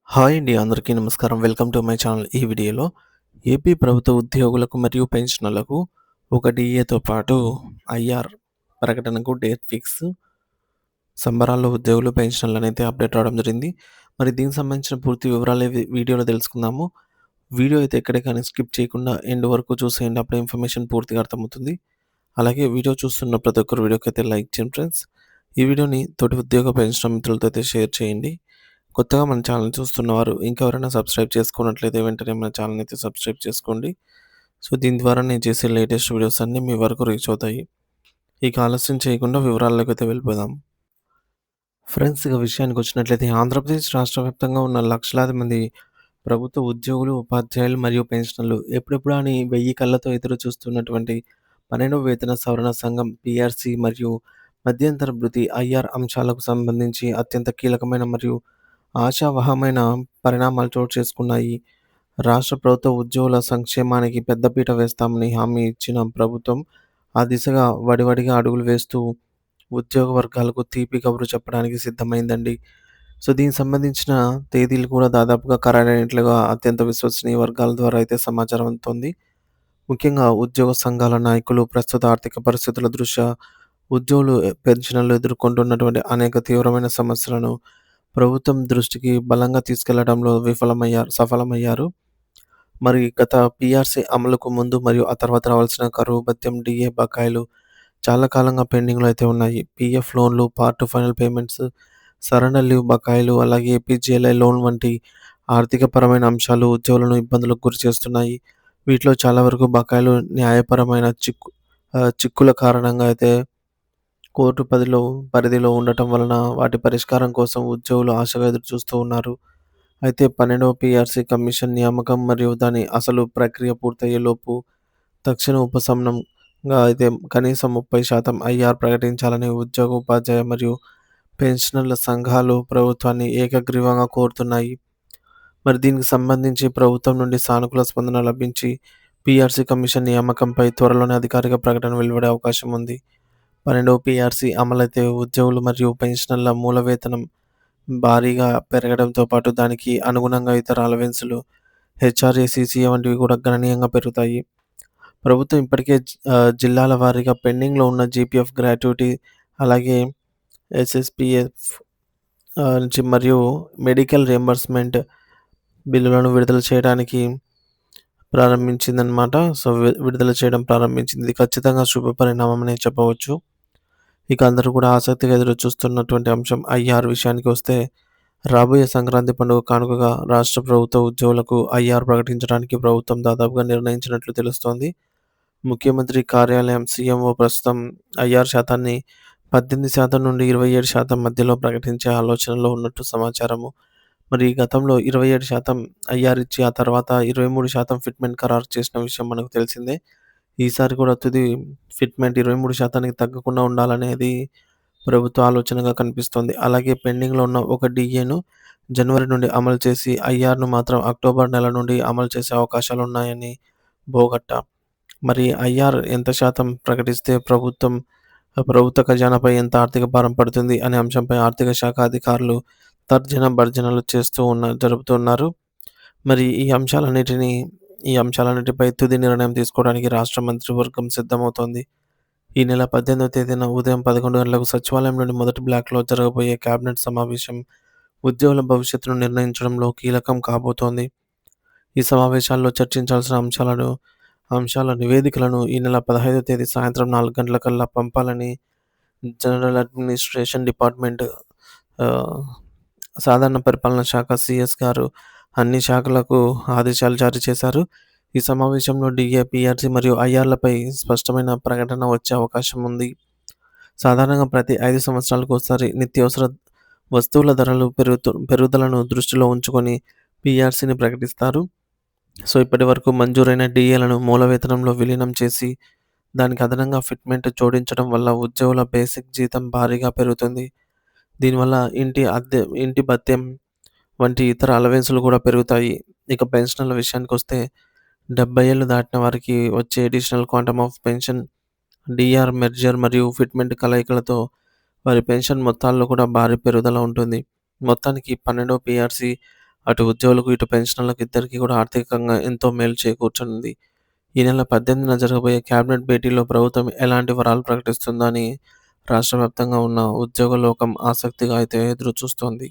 Hi అండి. అందరికీ నమస్కారం. Welcome to my channel. ఈ వీడియోలో ఏపీ ప్రభుత్వ ఉద్యోగులకు మరియు పెన్షనర్లకు ఒక డీఏతో పాటు ఐఆర్ ప్రకటనకు డేట్ ఫిక్స్ సంబరాల్లో ఉద్యోగులు, పెన్షనర్లనైతే అప్డేట్ రావడం జరిగింది. మరి దీనికి సంబంధించిన పూర్తి వివరాలు వీడియోలో తెలుసుకుందాము. వీడియో అయితే ఎక్కడ కానీ స్కిప్ చేయకుండా ఎండ్ వరకు చూసేయండి. అప్పుడే ఇన్ఫర్మేషన్ పూర్తిగా అర్థమవుతుంది. అలాగే వీడియో చూస్తున్న ప్రతి ఒక్కరు వీడియోకైతే లైక్ చేయండి ఫ్రెండ్స్. ఈ వీడియోని తోటి ఉద్యోగ పెన్షనర్ మిత్రులతో అయితే షేర్ చేయండి. కొత్తగా మన ఛానల్ చూస్తున్నవారు ఇంకెవరైనా సబ్స్క్రైబ్ చేసుకున్నట్లయితే వెంటనే మన ఛానల్ అయితే సబ్స్క్రైబ్ చేసుకోండి. సో దీని ద్వారా నేను చేసే లేటెస్ట్ వీడియోస్ అన్నీ మీ వరకు రీచ్ అవుతాయి. ఇక ఆలస్యం చేయకుండా వివరాల్లోకి అయితే వెళ్ళిపోదాం. ఫ్రెండ్స్, ఇక విషయానికి వచ్చినట్లయితే ఆంధ్రప్రదేశ్ రాష్ట్ర వ్యాప్తంగా ఉన్న లక్షలాది మంది ప్రభుత్వ ఉద్యోగులు, ఉపాధ్యాయులు మరియు పెన్షనర్లు ఎప్పుడెప్పుడు అని 1000 కళ్ళతో ఎదురు చూస్తున్నటువంటి 12వ వేతన సవరణ సంఘం పీఆర్సీ మరియు మధ్యంతర భృతి ఐఆర్ అంశాలకు సంబంధించి అత్యంత కీలకమైన మరియు ఆశావహమైన పరిణామాలు చోటు చేసుకున్నాయి. రాష్ట్ర ప్రభుత్వ ఉద్యోగుల సంక్షేమానికి పెద్దపీట వేస్తామని హామీ ఇచ్చిన ప్రభుత్వం ఆ దిశగా వడివడిగా అడుగులు వేస్తూ ఉద్యోగ వర్గాలకు తీపి కబురు చెప్పడానికి సిద్ధమైందండి. సో దీనికి సంబంధించిన తేదీలు కూడా దాదాపుగా ఖరారైనట్లుగా అత్యంత విశ్వసనీయ వర్గాల ద్వారా అయితే సమాచారం అందుతోంది. ముఖ్యంగా ఉద్యోగ సంఘాల నాయకులు ప్రస్తుత ఆర్థిక పరిస్థితుల దృష్ట్యా ఉద్యోగులు, పెన్షనర్లు ఎదుర్కొంటున్నటువంటి అనేక తీవ్రమైన సమస్యలను ప్రభుత్వం దృష్టికి బలంగా తీసుకెళ్లడంలో సఫలమయ్యారు. మరి గత పీఆర్సీ అమలుకు ముందు మరియు ఆ తర్వాత రావాల్సిన కరువు భత్యం, డీఏ బకాయిలు చాలా కాలంగా పెండింగ్‌లో అయితే ఉన్నాయి. పీఎఫ్ లోన్లు, part to final payments, surrender leave బకాయిలు, అలాగే ఏపీజీఎల్ఐ లోన్ వంటి ఆర్థికపరమైన అంశాలు ఉద్యోగులను ఇబ్బందులకు గురిచేస్తున్నాయి. వీటిలో చాలా వరకు బకాయిలు న్యాయపరమైన చిక్కుల కారణంగా అయితే కోర్టు పరిధిలో ఉండటం వలన వాటి పరిష్కారం కోసం ఉద్యోగులు ఆశగా ఎదురుచూస్తూ ఉన్నారు. అయితే 12వ పీఆర్సీ కమిషన్ నియామకం మరియు దాని అసలు ప్రక్రియ పూర్తయ్యేలోపు తక్షణ ఉపశమనంగా అయితే కనీసం 30% ఐఆర్ ప్రకటించాలని ఉద్యోగ, ఉపాధ్యాయ మరియు పెన్షనర్ల సంఘాలు ప్రభుత్వాన్ని ఏకగ్రీవంగా కోరుతున్నాయి. మరి దీనికి సంబంధించి ప్రభుత్వం నుండి సానుకూల స్పందన లభించి పీఆర్సీ కమిషన్ నియామకంపై త్వరలోనే అధికారిక ప్రకటన వెలువడే అవకాశం ఉంది. 12వ పీఆర్సీ అమలైతే ఉద్యోగులు మరియు పెన్షనర్ల మూల వేతనం భారీగా పెరగడంతో పాటు దానికి అనుగుణంగా ఇతర అలవెన్సులు, హెచ్ఆర్ఏ, సీసీఏ వంటివి కూడా గణనీయంగా పెరుగుతాయి. ప్రభుత్వం ఇప్పటికే జిల్లాల వారీగా పెండింగ్‌లో ఉన్న జీపీఎఫ్ గ్రాట్యుటీ, అలాగే ఎస్ఎస్‌పీఎఫ్ నుంచి మరియు మెడికల్ రియంబర్స్‌మెంట్ బిల్లులను విడుదల చేయడానికి ప్రారంభించిందనమాట. సో, విడుదల చేయడం ప్రారంభించింది. ఇది ఖచ్చితంగా శుభ పరిణామమనే చెప్పవచ్చు. ఇక అందరూ కూడా ఆసక్తిగా ఎదురు చూస్తున్నటువంటి అంశం ఐఆర్ విషయానికొస్తే, రాబోయే సంక్రాంతి పండుగ కానుకగా రాష్ట్ర ప్రభుత్వ ఉద్యోగులకు ఐఆర్ ప్రకటించడానికి ప్రభుత్వం దాదాపుగా నిర్ణయించినట్లు తెలుస్తోంది. ముఖ్యమంత్రి కార్యాలయం సీఎంఓ ప్రస్తుతం ఐఆర్ శాతాన్ని 18% నుండి 27% మధ్యలో ప్రకటించే ఆలోచనలో ఉన్నట్టు సమాచారము. మరి గతంలో 27% ఐఆర్ ఇచ్చి ఆ తర్వాత 23% ఫిట్‌మెంట్ ఖరారు చేసిన విషయం మనకు తెలిసిందే. ఈసారి కూడా తుది ఫిట్‌మెంట్ 23%కి తగ్గకుండా ఉండాలనేది ప్రభుత్వ ఆలోచనగా కనిపిస్తోంది. అలాగే పెండింగ్‌లో ఉన్న ఒక డీఏను జనవరి నుండి అమలు చేసి ఐఆర్‌ను మాత్రం అక్టోబర్ నెల నుండి అమలు చేసే అవకాశాలున్నాయని బోగట్టా. మరి ఐఆర్ ఎంత శాతం ప్రకటిస్తే ప్రభుత్వ ఖజానాపై ఎంత ఆర్థిక భారం పడుతుంది అనే అంశంపై ఆర్థిక శాఖ అధికారులు భర్జనలు జరుపుతున్నారు. మరి ఈ అంశాలన్నిటిపై తుది నిర్ణయం తీసుకోవడానికి రాష్ట్ర మంత్రివర్గం సిద్ధమవుతోంది. ఈ నెల 18వ తేదీన ఉదయం 11 గంటలకు సచివాలయంలోని మొదటి బ్లాక్‌లో జరగబోయే కేబినెట్ సమావేశం ఉద్యోగుల భవిష్యత్తును నిర్ణయించడంలో కీలకం కాబోతోంది. ఈ సమావేశాల్లో చర్చించాల్సిన అంశాల నివేదికలను ఈ నెల 15వ తేదీ సాయంత్రం 4 గంటలకల్లా పంపాలని జనరల్ అడ్మినిస్ట్రేషన్ డిపార్ట్మెంట్ ఆహ్, సాధారణ పరిపాలన శాఖ సీఎస్ గారు అన్ని శాఖలకు ఆదేశాలు జారీ చేశారు. ఈ సమావేశంలో డీఏ, పీఆర్సీ మరియు ఐఆర్‌లపై స్పష్టమైన ప్రకటన వచ్చే అవకాశం ఉంది. సాధారణంగా ప్రతి 5 సంవత్సరాలకోసారి నిత్యావసర వస్తువుల ధరలు పెరుగుదలను దృష్టిలో ఉంచుకొని పీఆర్సీని ప్రకటిస్తారు. సో, ఇప్పటివరకు మంజూరైన డీఏలను మూల వేతనంలో విలీనం చేసి, దానికి అదనంగా ఫిట్‌మెంట్ జోడించడం వల్ల ఉద్యోగుల బేసిక్ జీతం భారీగా పెరుగుతుంది. దీనివల్ల ఇంటి భత్యం వంటి ఇతర అలవెన్సులు కూడా పెరుగుతాయి. ఇక పెన్షనర్ల విషయానికొస్తే 70 ఏళ్లు దాటిన వారికి వచ్చే additional quantum of pension, DR merger మరియు ఫిట్‌మెంట్ కలయికలతో వారి పెన్షన్ మొత్తాల్లో కూడా భారీ పెరుగుదల ఉంటుంది. మొత్తానికి 12వ పీఆర్సీ అటు ఉద్యోగులకు, ఇటు పెన్షనర్లకు ఇద్దరికీ కూడా ఆర్థికంగా ఎంతో మేలు చేకూర్చనుంది. ఈ నెల 18న జరగబోయే క్యాబినెట్ భేటీలో ప్రభుత్వం ఎలాంటి వరాలు ప్రకటిస్తుందో అని రాష్ట్ర వ్యాప్తంగా ఉన్న ఉద్యోగ లోకం ఆసక్తిగా అయితే ఎదురుచూస్తోంది.